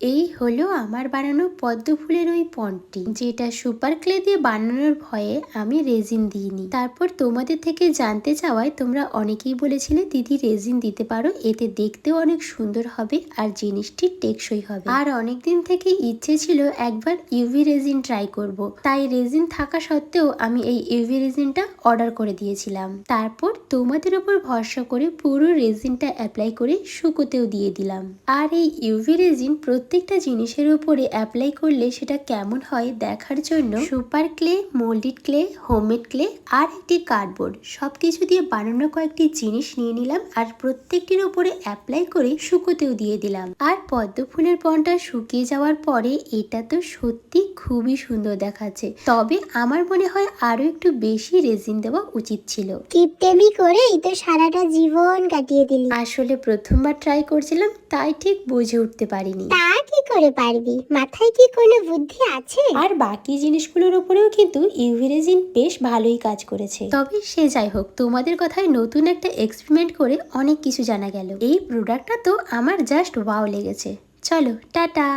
এই হলো আমার বানানো পদ্ম ফুলের ওই পটটি, যেটা সুপার ক্লে দিয়ে বানানোর ভয়ে আমি রেজিন দিইনি। তারপর তোমাদের থেকে জানতে চাওয়ায় তোমরা অনেকেই বলেছিলে দিদি রেজিন দিতে পারো, এতে দেখতেও অনেক সুন্দর হবে আর জিনিসটি টেকসই হবে। আর অনেকদিন থেকে ইচ্ছে ছিল একবার ইউভি রেজিন ট্রাই করব, তাই রেজিন থাকা সত্ত্বেও আমি এই ইউভি রেজিনটা অর্ডার করে দিয়েছিলাম। তারপর তোমাদের উপর ভরসা করে পুরো রেজিনটা অ্যাপ্লাই করে শুকোতেও দিয়ে দিলাম। আর এই ইউভি রেজিন প্রত্যেকটা জিনিসের উপরে অ্যাপ্লাই করলে সেটা কেমন হয় দেখার জন্য super clay, moulded clay, homemade clay আর একটি কার্ডবোর্ড সবকিছু দিয়ে বানানো কয়েকটি জিনিস নিয়ে নিলাম আর প্রত্যেকটির উপরে অ্যাপ্লাই করে শুকোতেও দিয়ে দিলাম। আর পদ্ম ফুলের বনটা শুকিয়ে যাওয়ার পরে এটা তো সত্যি খুবই সুন্দর দেখাচ্ছে, তবে আমার মনে হয় আরো একটু বেশি রেজিন দেওয়া উচিত ছিল। টিপটেমি করে এই তো সারাটা জীবন কাটিয়ে দিলি। আসলে প্রথমবার ট্রাই করছিলাম, তাই ঠিক বুঝে উঠতে পারিনি। তা কি করে পারবি, মাথায় কি কোনো বুদ্ধি আছে? আর বাকি জিনিসগুলোর উপরেও কিন্তু ইউভি রেজিন বেশ ভালোই কাজ করেছে। তবে সে যাই হোক, তোমাদের কথায় নতুন একটা এক্সপেরিমেন্ট করে অনেক কিছু জানা গেল। এই প্রোডাক্টটা তো আমার জাস্ট ওয়াও লেগেছে। চলো টাটা।